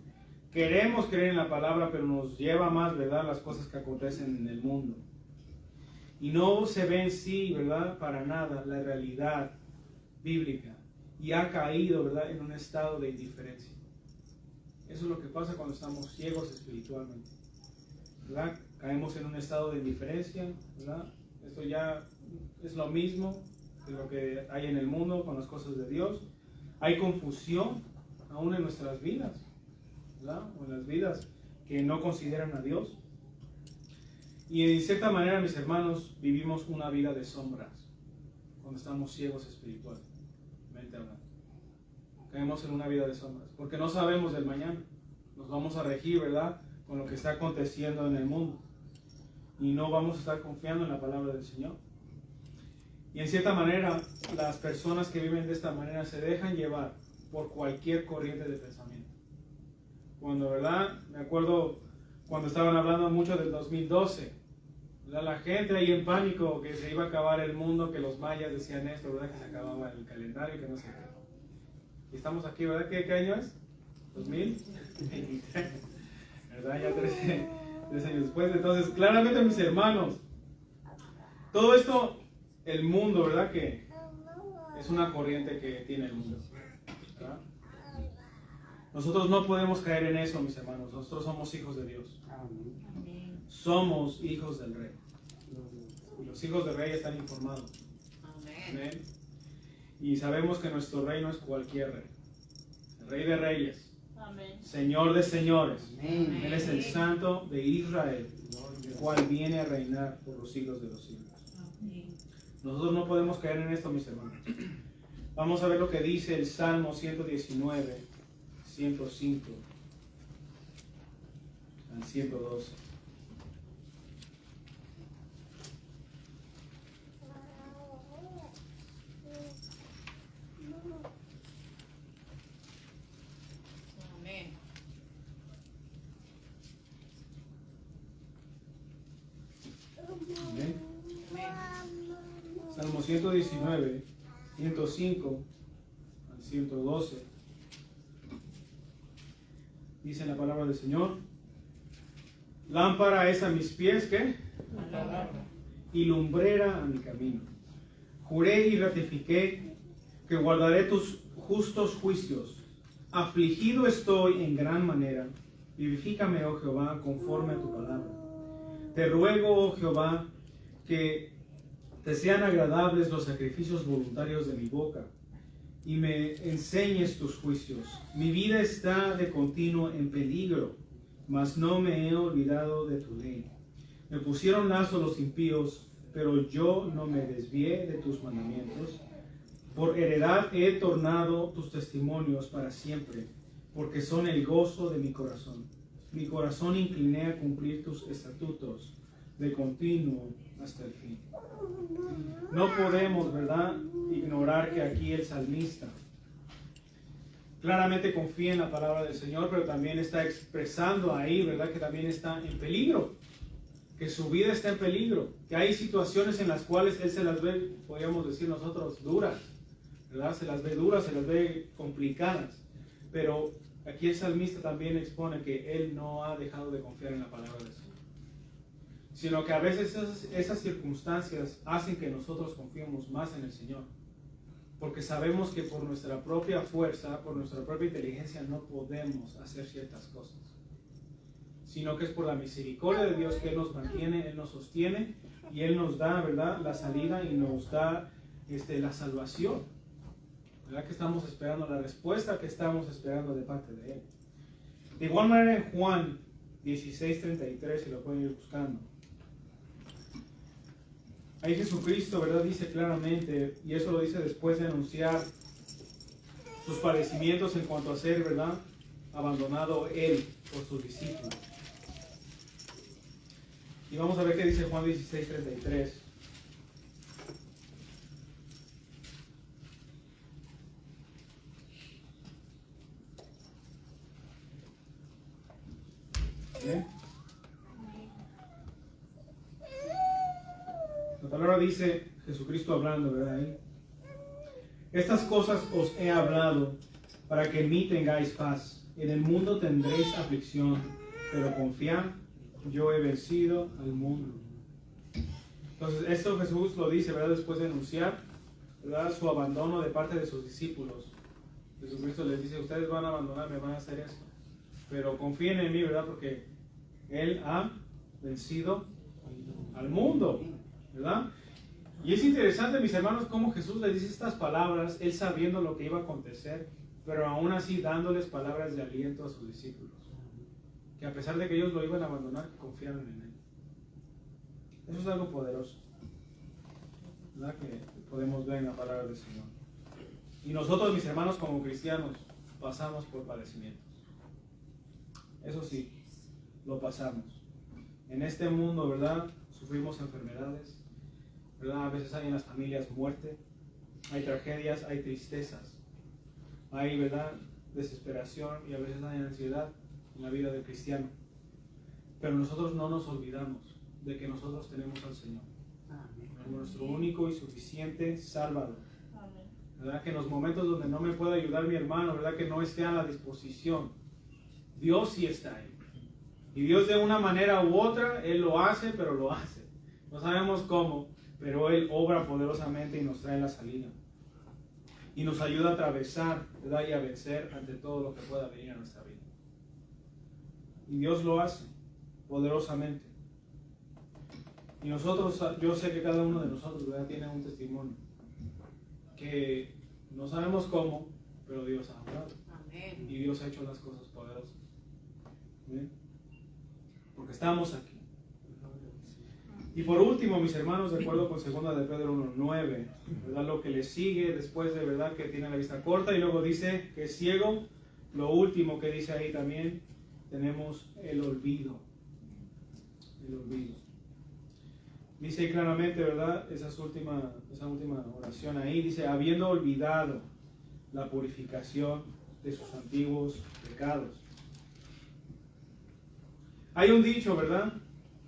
Queremos creer en la palabra, pero nos lleva más, ¿verdad?, las cosas que acontecen en el mundo. Y no se ve en sí, ¿verdad?, para nada la realidad bíblica. Y ha caído, ¿verdad?, en un estado de indiferencia. Eso es lo que pasa cuando estamos ciegos espiritualmente, ¿verdad? Caemos en un estado de indiferencia, ¿verdad? Esto ya es lo mismo de lo que hay en el mundo con las cosas de Dios. Hay confusión aún en nuestras vidas, ¿verdad? O en las vidas que no consideran a Dios. Y en cierta manera, mis hermanos, vivimos una vida de sombras cuando estamos ciegos espiritualmente hablando. Caemos en una vida de sombras porque no sabemos del mañana. Nos vamos a regir, ¿verdad?, con lo que está aconteciendo en el mundo y no vamos a estar confiando en la palabra del Señor. Y en cierta manera, las personas que viven de esta manera se dejan llevar por cualquier corriente de pensamiento. Cuando, ¿verdad?, me acuerdo cuando estaban hablando mucho del 2012, ¿verdad?, la gente ahí en pánico que se iba a acabar el mundo, que los mayas decían esto, ¿verdad?, que se acababa el calendario, que no sé qué. Y estamos aquí, ¿verdad? ¿Qué año es? 2023, ¿verdad? Ya 3 años después. Entonces, claramente, mis hermanos, todo esto, el mundo, ¿verdad?, que es una corriente que tiene el mundo, ¿verdad? Nosotros no podemos caer en eso, mis hermanos. Nosotros somos hijos de Dios. Somos hijos del Rey. Y los hijos del Rey están informados. Amén. Y sabemos que nuestro rey no es cualquier rey. El Rey de Reyes. Amén. Señor de señores. Amén. Él es el Santo de Israel, el cual viene a reinar por los siglos de los siglos. Amén. Nosotros no podemos caer en esto, mis hermanos. Vamos a ver lo que dice el Salmo 119, 105 al 112. Amén. Salmo 119, 105 al 112. Dice la palabra del Señor: lámpara es a mis pies, ¿qué? Y lumbrera a mi camino. Juré y ratifiqué que guardaré tus justos juicios. Afligido estoy en gran manera. Vivifícame, oh Jehová, conforme a tu palabra. Te ruego, oh Jehová, que te sean agradables los sacrificios voluntarios de mi boca, y me enseñes tus juicios. Mi vida está de continuo en peligro, mas no me he olvidado de tu ley. Me pusieron lazo los impíos, pero yo no me desvié de tus mandamientos. Por heredad he tornado tus testimonios para siempre, porque son el gozo de mi corazón. Mi corazón incliné a cumplir tus estatutos de continuo hasta el fin. No podemos, ¿verdad?, ignorar que aquí el salmista claramente confía en la palabra del Señor, pero también está expresando ahí, ¿verdad?, que también está en peligro, que su vida está en peligro, que hay situaciones en las cuales él se las ve, podríamos decir nosotros, duras, ¿verdad? Se las ve duras, se las ve complicadas, pero aquí el salmista también expone que él no ha dejado de confiar en la palabra del Señor, sino que a veces esas circunstancias hacen que nosotros confiemos más en el Señor, porque sabemos que por nuestra propia fuerza, por nuestra propia inteligencia no podemos hacer ciertas cosas, sino que es por la misericordia de Dios que Él nos mantiene, Él nos sostiene y Él nos da, ¿verdad?, la salida y nos da la salvación, ¿verdad?, que estamos esperando, la respuesta que estamos esperando de parte de Él. De igual manera en Juan 16:33, si lo pueden ir buscando, ahí Jesucristo, ¿verdad?, dice claramente, y eso lo dice después de anunciar sus padecimientos en cuanto a ser, ¿verdad?, abandonado Él por sus discípulos. Y vamos a ver qué dice Juan 16:33. ¿Lo está palabra dice, Jesucristo hablando, ¿verdad? Ahí. Estas cosas os he hablado para que en mí tengáis paz. En el mundo tendréis aflicción, pero confiad, yo he vencido al mundo. Entonces, esto Jesús lo dice, ¿verdad? Después de anunciar, ¿verdad?, su abandono de parte de sus discípulos. Jesucristo les dice, ustedes van a abandonarme, van a hacer esto. Pero confíen en mí, ¿verdad? Porque Él ha vencido al mundo, ¿verdad? Y es interesante, mis hermanos, cómo Jesús les dice estas palabras, Él sabiendo lo que iba a acontecer, pero aún así dándoles palabras de aliento a sus discípulos. Que a pesar de que ellos lo iban a abandonar, confiaron en Él. Eso es algo poderoso, ¿verdad?, que podemos ver en la palabra del Señor. Y nosotros, mis hermanos, como cristianos, pasamos por padecimientos. Eso sí, lo pasamos. En este mundo, ¿verdad?, sufrimos enfermedades, ¿verdad? A veces hay en las familias muerte, hay tragedias, hay tristezas, hay, ¿verdad?, desesperación, y a veces hay ansiedad en la vida del cristiano. Pero nosotros no nos olvidamos de que nosotros tenemos al Señor, nuestro único y suficiente Salvador. ¿Verdad? Que en los momentos donde no me pueda ayudar mi hermano, ¿verdad?, que no esté a la disposición, Dios sí está ahí. Y Dios, de una manera u otra, Él lo hace, pero lo hace. No sabemos cómo, pero Él obra poderosamente y nos trae la salida. Y nos ayuda a atravesar, ¿verdad?, y a vencer ante todo lo que pueda venir a nuestra vida. Y Dios lo hace poderosamente. Y nosotros, yo sé que cada uno de nosotros, ¿verdad?, tiene un testimonio que no sabemos cómo, pero Dios ha hablado. Amén. Y Dios ha hecho las cosas poderosas. ¿Bien? Porque estamos aquí. Y por último, mis hermanos, de acuerdo con 2 de Pedro 1:9, ¿verdad?, lo que le sigue después de, ¿verdad?, que tiene la vista corta, y luego dice que es ciego. Lo último que dice ahí también, tenemos el olvido. El olvido. Dice claramente, ¿verdad?, esa última oración ahí, dice, habiendo olvidado la purificación de sus antiguos pecados. Hay un dicho, ¿verdad?,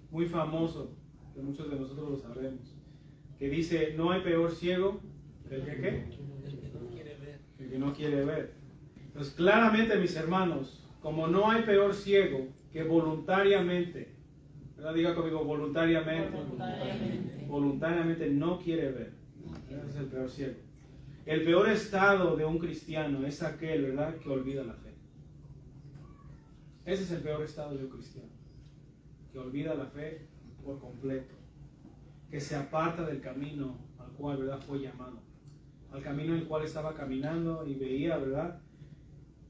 muy famoso, que muchos de nosotros lo sabemos, que dice, no hay peor ciego que el que ¿qué? El que no quiere ver. Entonces, claramente, mis hermanos, como no hay peor ciego que voluntariamente, ¿verdad?, diga conmigo, voluntariamente no quiere ver. Ese es el peor ciego. El peor estado de un cristiano es aquel, ¿verdad?, que olvida la fe. Ese es el peor estado de un cristiano, que olvida la fe por completo, que se aparta del camino al cual, ¿verdad?, fue llamado, al camino en el cual estaba caminando y veía, ¿verdad?,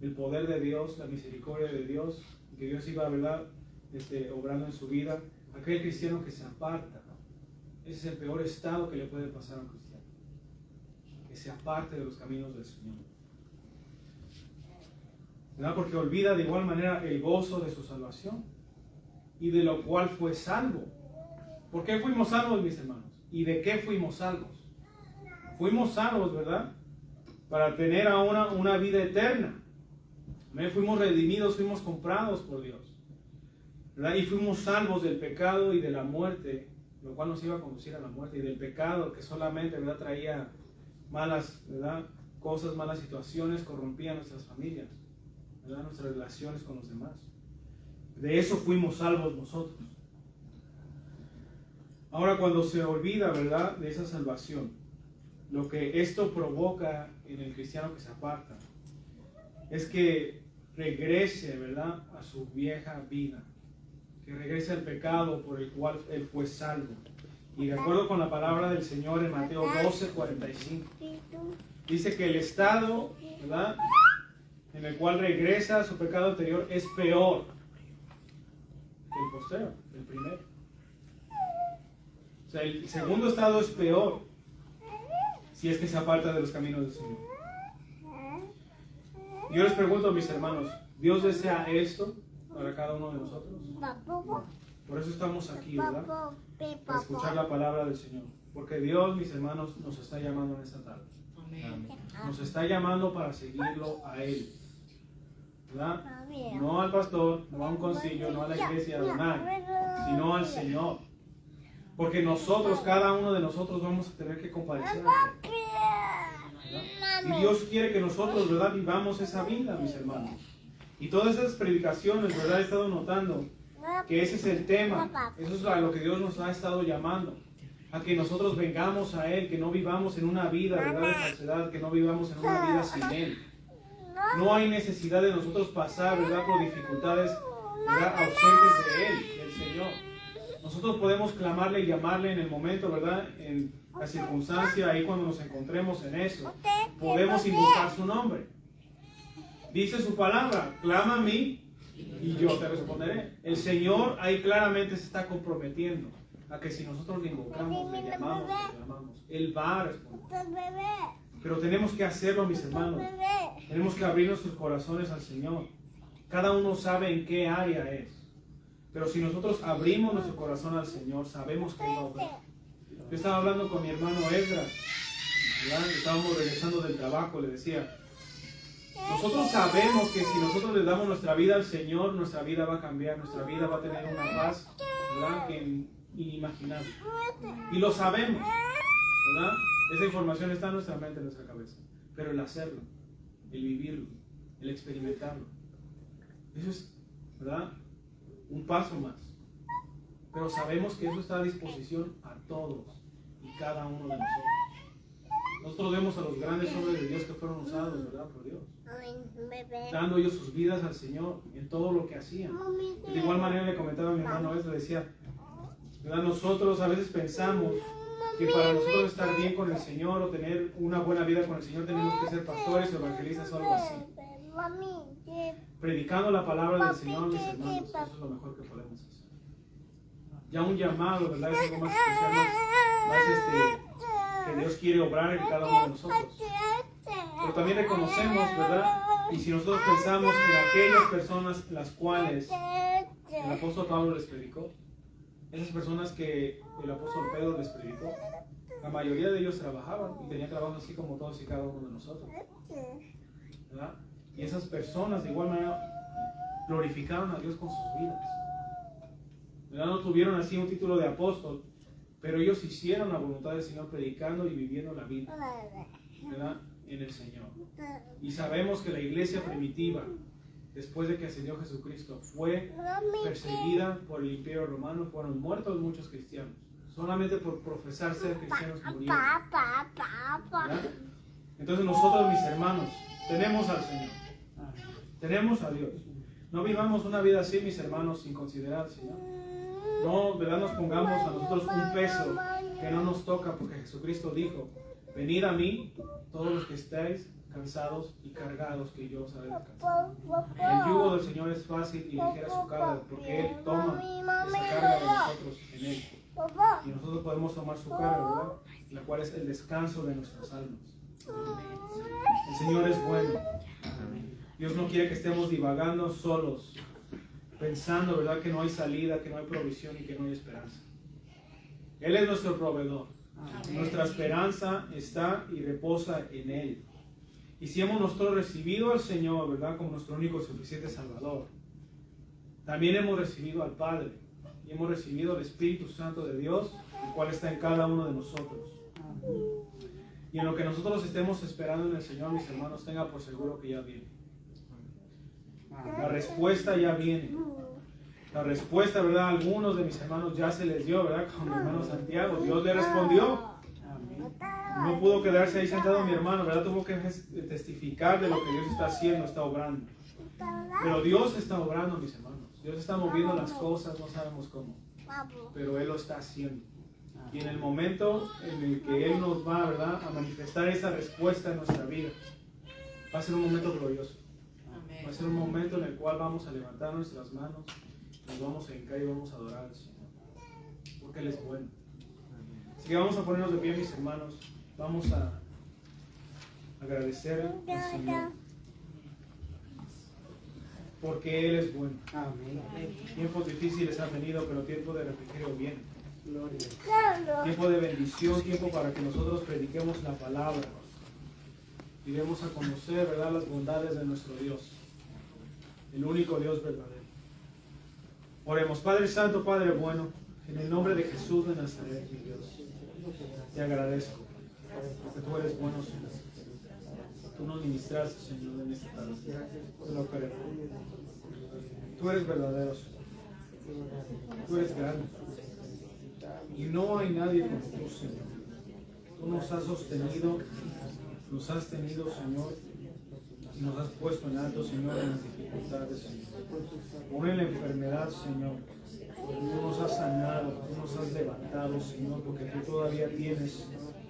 el poder de Dios, la misericordia de Dios, que Dios iba, ¿verdad?, obrando en su vida. Aquel cristiano que se aparta, ese es el peor estado que le puede pasar a un cristiano, que se aparte de los caminos del Señor, ¿verdad?, porque olvida de igual manera el gozo de su salvación y de lo cual fue salvo. ¿Por qué fuimos salvos, mis hermanos? ¿Y de qué fuimos salvos? Fuimos salvos, ¿verdad?, para tener ahora una vida eterna. Fuimos redimidos, fuimos comprados por Dios, ¿verdad?, y fuimos salvos del pecado y de la muerte, lo cual nos iba a conducir a la muerte, y del pecado que solamente, ¿verdad?, traía malas, ¿verdad?, cosas, malas situaciones, corrompía nuestras familias, ¿verdad?, nuestras relaciones con los demás. De eso fuimos salvos nosotros. Ahora, cuando se olvida, ¿verdad?, de esa salvación, lo que esto provoca en el cristiano que se aparta es que regrese, ¿verdad?, a su vieja vida, que regrese al pecado por el cual él fue salvo. Y de acuerdo con la palabra del Señor en Mateo 12:45, dice que el estado, ¿verdad?, en el cual regresa a su pecado anterior es peor que el postero, el primero. O sea, el segundo estado es peor si es que se aparta de los caminos del Señor. Yo les pregunto, mis hermanos, ¿Dios desea esto para cada uno de nosotros? Por eso estamos aquí, ¿verdad?, para escuchar la palabra del Señor. Porque Dios, mis hermanos, nos está llamando en esta tarde. Amén. Nos está llamando para seguirlo a Él, ¿verdad? No al pastor, no a un concilio, no a la iglesia, a nadie, sino al Señor. Porque nosotros, cada uno de nosotros vamos a tener que compadecer. Y Dios quiere que nosotros, ¿verdad?, vivamos esa vida, mis hermanos. Y todas esas predicaciones, ¿verdad?, he estado notando que ese es el tema. Eso es a lo que Dios nos ha estado llamando. A que nosotros vengamos a Él, que no vivamos en una vida, ¿verdad?, de falsedad, que no vivamos en una vida sin Él. No hay necesidad de nosotros pasar, ¿verdad?, por dificultades, ¿verdad?, ausentes de Él, del Señor. Nosotros podemos clamarle y llamarle en el momento, ¿verdad?, en la circunstancia, ahí cuando nos encontremos en eso. Podemos invocar su nombre. Dice su palabra, clama a mí y yo te responderé. El Señor ahí claramente se está comprometiendo a que si nosotros le invocamos, le llamamos, le clamamos, Él va a responder. Pero tenemos que hacerlo, mis hermanos. Tenemos que abrir nuestros corazones al Señor. Cada uno sabe en qué área es. Pero si nosotros abrimos nuestro corazón al Señor, sabemos que Él va a obrar. Yo estaba hablando con mi hermano Esdras, ¿verdad? Estábamos regresando del trabajo, le decía, nosotros sabemos que si nosotros le damos nuestra vida al Señor, nuestra vida va a cambiar, nuestra vida va a tener una paz, ¿verdad?, que inimaginable. Y lo sabemos, ¿verdad? Esa información está en nuestra mente, en nuestra cabeza. Pero el hacerlo, el vivirlo, el experimentarlo, eso es, ¿verdad?, un paso más. Pero sabemos que eso está a disposición a todos y cada uno de nosotros. Nosotros vemos a los grandes hombres de Dios que fueron usados, ¿verdad?, por Dios, dando ellos sus vidas al Señor en todo lo que hacían. De igual manera le comentaba a mi hermano le decía, ¿verdad?, nosotros a veces pensamos que para nosotros estar bien con el Señor o tener una buena vida con el Señor tenemos que ser pastores o evangelistas o algo así. Predicando la palabra del Señor, mis hermanos, eso es lo mejor que podemos hacer. Ya un llamado, ¿verdad?, es algo más especial, más que Dios quiere obrar en cada uno de nosotros. Pero también reconocemos, ¿verdad?, y si nosotros pensamos en aquellas personas las cuales el apóstol Pablo les predicó, esas personas que el apóstol Pedro les predicó, la mayoría de ellos trabajaban y tenían trabajo así como todos y cada uno de nosotros, ¿verdad? Y esas personas de igual manera glorificaron a Dios con sus vidas, ¿verdad? No tuvieron así un título de apóstol, pero ellos hicieron la voluntad del Señor predicando y viviendo la vida, ¿verdad?, en el Señor. Y sabemos que la iglesia primitiva, después de que ascendió Jesucristo, fue perseguida por el Imperio Romano, fueron muertos muchos cristianos. Solamente por profesar ser cristianos murieron, ¿verdad? Entonces nosotros, mis hermanos, tenemos al Señor, tenemos a Dios. No vivamos una vida así, mis hermanos, sin considerar al Señor. No, ¿verdad?, nos pongamos a nosotros un peso que no nos toca, porque Jesucristo dijo, venid a mí, todos los que estáis cansados y cargados, que yo os haré descansar. El yugo del Señor es fácil y ligera su carga, porque Él toma esa carga de nosotros en Él. Y nosotros podemos tomar su carga, ¿verdad?, la cual es el descanso de nuestras almas. El Señor es bueno. Dios no quiere que estemos divagando solos, pensando, ¿verdad?, que no hay salida, que no hay provisión y que no hay esperanza. Él es nuestro proveedor. Nuestra esperanza está y reposa en Él. Y si hemos nosotros recibido al Señor, ¿verdad?, como nuestro único y suficiente Salvador, también hemos recibido al Padre y hemos recibido el Espíritu Santo de Dios, el cual está en cada uno de nosotros. Y en lo que nosotros estemos esperando en el Señor, mis hermanos, tenga por seguro que ya viene. La respuesta ya viene. La respuesta, ¿verdad?, a algunos de mis hermanos ya se les dio, ¿verdad?, con mi hermano Santiago. Dios le respondió. No pudo quedarse ahí sentado mi hermano, ¿verdad? Tuvo que testificar de lo que Dios está haciendo, está obrando. Pero Dios está obrando, mis hermanos. Dios está moviendo las cosas, no sabemos cómo. Pero Él lo está haciendo. Y en el momento en el que Él nos va, ¿verdad?, a manifestar esa respuesta en nuestra vida, va a ser un momento glorioso. Va a ser un momento en el cual vamos a levantar nuestras manos, nos vamos a hincar y vamos a adorar al Señor. Porque Él es bueno. Así que vamos a ponernos de pie, mis hermanos. Vamos a agradecer al Señor. Porque Él es bueno. Tiempos difíciles han venido, pero tiempo de refrigerio viene. Tiempo de bendición, tiempo para que nosotros prediquemos la palabra y demos a conocer, ¿verdad?, las bondades de nuestro Dios, el único Dios verdadero. Oremos. Padre Santo, Padre bueno, En el nombre de Jesús de Nazaret, mi Dios, te agradezco, porque tú eres bueno, Señor. Tú nos ministraste, Señor, en esta tarde. Te lo creo. Tú eres verdadero, Señor. Tú eres grande. Y no hay nadie como tú, Señor. Tú nos has sostenido, nos has tenido, Señor, y nos has puesto en alto, Señor, en las dificultades, Señor. Aún en la enfermedad, Señor. Tú nos has sanado, tú nos has levantado, Señor, porque tú todavía tienes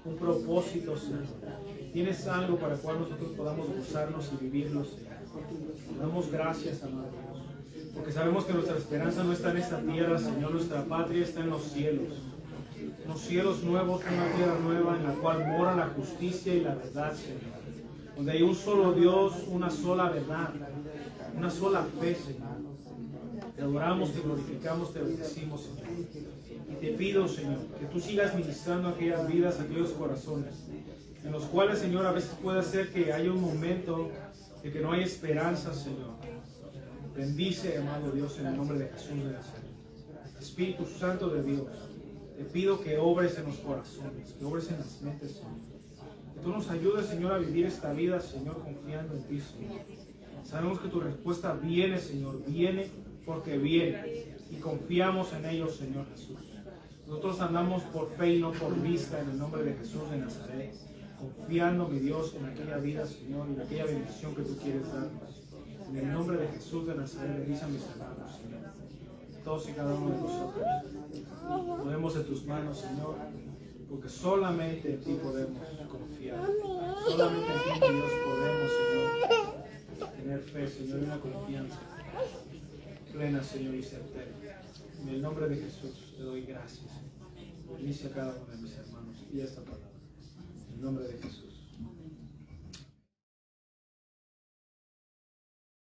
un propósito, Señor. Tienes algo para el cual nosotros podamos gozarnos y vivirlo, Señor. Te damos gracias, amado Dios, porque sabemos que nuestra esperanza no está en esta tierra, Señor. Nuestra patria está en los cielos nuevos, una tierra nueva en la cual mora la justicia y la verdad, Señor. Donde hay un solo Dios, una sola verdad, una sola fe, Señor. Te adoramos, te glorificamos, te bendecimos, Señor. Y te pido, Señor, que tú sigas ministrando aquellas vidas, aquellos corazones, en los cuales, Señor, a veces puede ser que haya un momento de que no hay esperanza, Señor. Bendice, amado Dios, en el nombre de Jesús de Nazaret. Espíritu Santo de Dios, te pido que obres en los corazones, que obres en las mentes, Señor. Que tú nos ayudes, Señor, a vivir esta vida, Señor, confiando en ti, Señor. Sabemos que tu respuesta viene, Señor, viene porque viene. Y confiamos en ello, Señor Jesús. Nosotros andamos por fe y no por vista, en el nombre de Jesús de Nazaret. Confiando, mi Dios, en aquella vida, Señor, y en aquella bendición que tú quieres darnos. En el nombre de Jesús de Nazaret, bendice a mis hermanos, Señor. Todos y cada uno de nosotros. Ponemos en tus manos, Señor, porque solamente en ti podemos confiar. Solamente en ti, mi Dios, podemos, Señor, tener fe, Señor, y una confianza plena, Señor, y certera. En el nombre de Jesús te doy gracias. Bendice a cada uno de mis hermanos y esta palabra. En el nombre de Jesús.